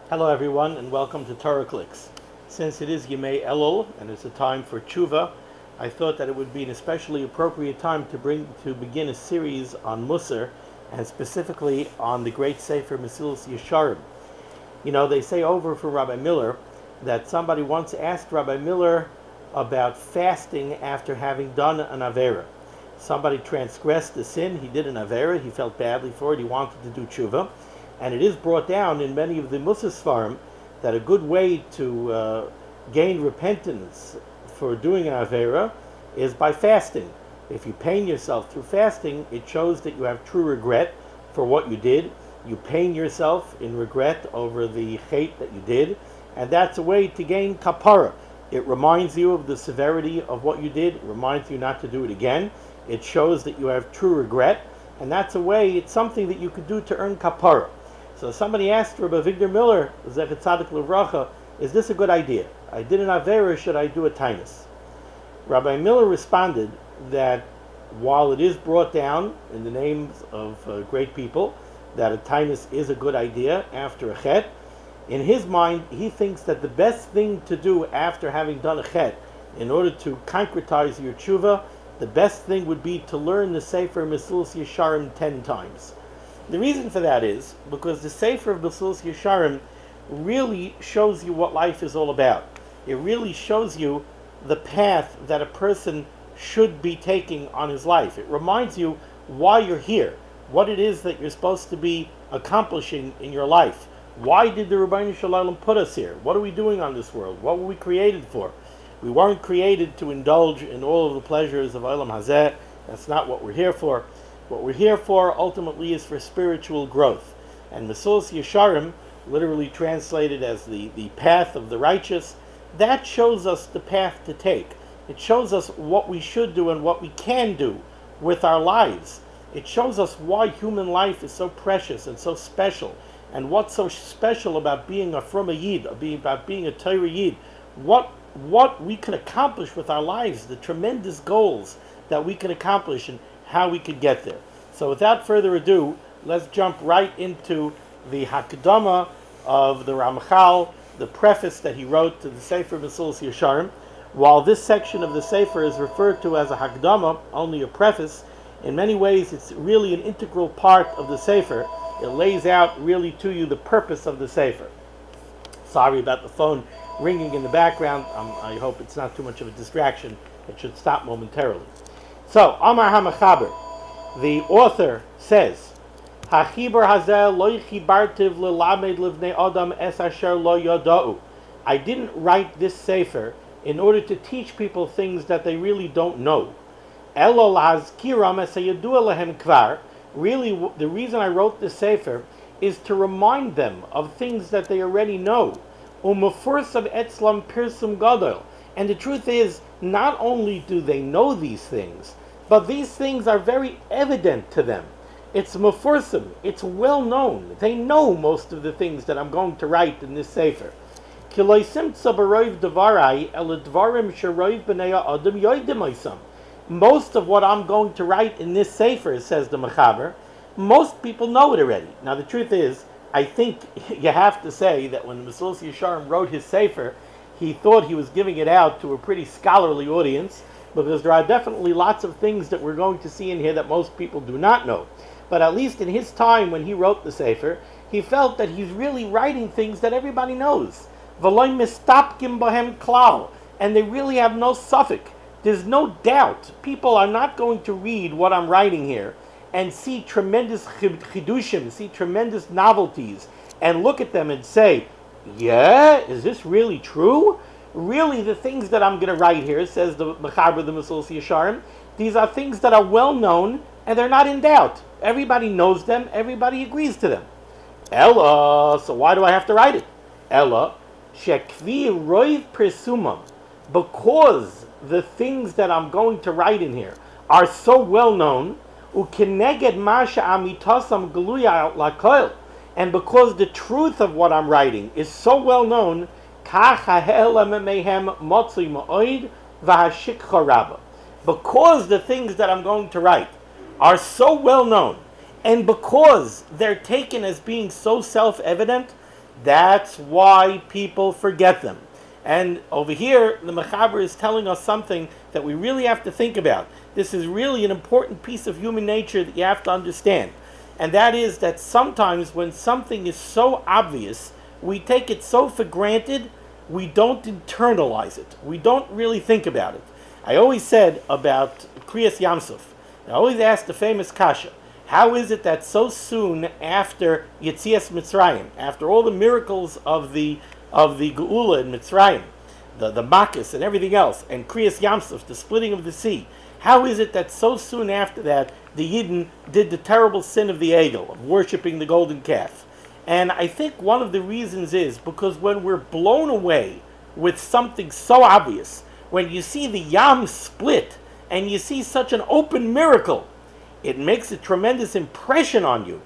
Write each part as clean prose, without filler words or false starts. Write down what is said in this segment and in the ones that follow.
Hello everyone and welcome to Torah Clicks. Since it is Yemei Elul and it's a time for tshuva, I thought that it would be an especially appropriate time to begin a series on Musar and specifically on the great Sefer Mesillas Yesharim. You know, they say over from Rabbi Miller that somebody once asked Rabbi Miller about fasting after having done an Avera. Somebody transgressed the sin, he did an Avera, he felt badly for it, he wanted to do tshuva. And it is brought down in many of the Mussar Sfarim that a good way to gain repentance for doing an Avera is by fasting. If you pain yourself through fasting, it shows that you have true regret for what you did. You pain yourself in regret over the hate that you did, and that's a way to gain kapara. It reminds you of the severity of what you did, it reminds you not to do it again. It shows that you have true regret, and that's a way, it's something that you could do to earn kapara. So somebody asked Rabbi Victor Miller, Zechet Tzadik L'Vracha, is this a good idea? I did an Avera, should I do a Tainus? Rabbi Miller responded that while it is brought down in the names of great people, that a Tainus is a good idea after a Chet, in his mind, he thinks that the best thing to do after having done a Chet, in order to concretize your tshuva, the best thing would be to learn the Sefer Mesillas Yesharim 10 times. The reason for that is because the Sefer of Mesillas Yesharim really shows you what life is all about. It really shows you the path that a person should be taking on his life. It reminds you why you're here, what it is that you're supposed to be accomplishing in your life. Why did the Ribbono Shel Olam put us here? What are we doing on this world? What were we created for? We weren't created to indulge in all of the pleasures of Olam Hazeh. That's not what we're here for. What we're here for ultimately is for spiritual growth. And Mesillas Yesharim, literally translated as the path of the righteous, that shows us the path to take. It shows us what we should do and what we can do with our lives. It shows us why human life is so precious and so special, and what's so special about being a Fruma Yid, about being a Torah Yid, what we can accomplish with our lives, the tremendous goals that we can accomplish, and how we could get there. So without further ado, let's jump right into the Hakdama of the Ramchal, the preface that he wrote to the Sefer Mesillas Yesharim. While this section of the Sefer is referred to as a Hakdama, only a preface, in many ways it's really an integral part of the Sefer. It lays out really to you the purpose of the Sefer. Sorry about the phone ringing in the background. I hope it's not too much of a distraction. It should stop momentarily. So, Amar HaMachaber, the author says, HaChibur Hazel lo chibartiv lelamed livnei adam es asher lo yoda'u. I didn't write this sefer in order to teach people things that they really don't know. Elo lahazkiram es hayadua lehem kvar. Really, the reason I wrote this sefer is to remind them of things that they already know. Umefursav etzlam pirsum gadol. And the truth is, not only do they know these things, but these things are very evident to them. It's mufursim, it's well known. They know most of the things that I'm going to write in this sefer. Most of what I'm going to write in this sefer, says the Mechaber, most people know it already. Now the truth is, I think you have to say that when Mesillas Yesharim wrote his sefer, he thought he was giving it out to a pretty scholarly audience, because there are definitely lots of things that we're going to see in here that most people do not know. But at least in his time when he wrote the Sefer, he felt that he's really writing things that everybody knows. V'loy mistapkim bohem klal. And they really have no suffix. There's no doubt. People are not going to read what I'm writing here and see tremendous chidushim, see tremendous novelties, and look at them and say, yeah, is this really true? Really, the things that I'm going to write here, says the Mechaber, the Mesillas Yesharim, these are things that are well known and they're not in doubt. Everybody knows them, everybody agrees to them. Ella, so why do I have to write it? Ella, shekvi roiv presumam, because the things that I'm going to write in here are so well known, ukeneged masha amitasam geluya lakoil, and because the truth of what I'm writing is so well known, because the things that I'm going to write are so well known, and because they're taken as being so self-evident, That's why people forget them. And over here, the Mechaber is telling us something that we really have to think about. This is really an important piece of human nature that you have to understand. And that is that sometimes when something is so obvious, we take it so for granted, we don't internalize it. We don't really think about it. I always said about Kriyas Yamsuf, I always asked the famous Kasha, how is it that so soon after Yetzias Mitzrayim, after all the miracles of the Geula in Mitzrayim, the Makkos and everything else, and Kriyas Yamsuf, the splitting of the sea, how is it that so soon after that the Yidden did the terrible sin of the Egel, of worshipping the golden calf? And I think one of the reasons is because when we're blown away with something so obvious, when you see the Yam split and you see such an open miracle, it makes a tremendous impression on you,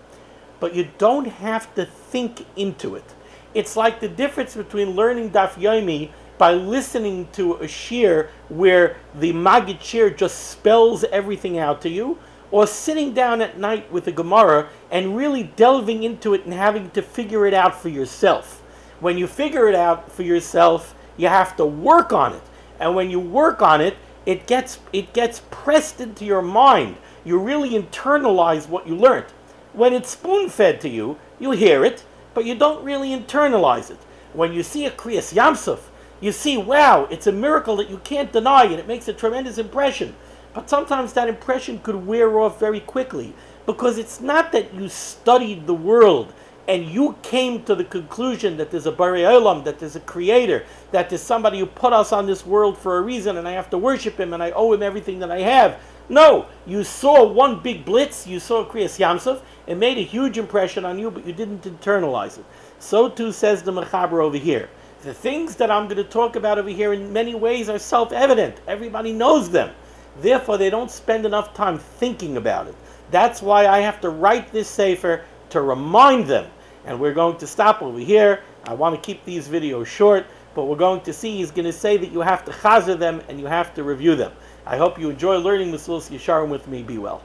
but you don't have to think into it. It's like the difference between learning Daf Yomi by listening to a shir where the Maggid shir just spells everything out to you, or sitting down at night with a Gemara and really delving into it and having to figure it out for yourself. When you figure it out for yourself, you have to work on it. And when you work on it, it gets pressed into your mind. You really internalize what you learned. When it's spoon-fed to you, you hear it, but you don't really internalize it. When you see a Kriyas Yamsuf, you see, wow, it's a miracle that you can't deny, and it makes a tremendous impression. But sometimes that impression could wear off very quickly, because it's not that you studied the world and you came to the conclusion that there's a Barei Olam, that there's a creator, that there's somebody who put us on this world for a reason and I have to worship him and I owe him everything that I have. No, you saw one big blitz, you saw Kriyas Yamsuf, it made a huge impression on you, but you didn't internalize it. So too says the Mechaber over here. The things that I'm going to talk about over here in many ways are self-evident. Everybody knows them. Therefore, they don't spend enough time thinking about it. That's why I have to write this sefer to remind them. And we're going to stop over here. I want to keep these videos short, but we're going to see, he's going to say that you have to chazer them and you have to review them. I hope you enjoy learning Mesillas Yesharim with me. Be well.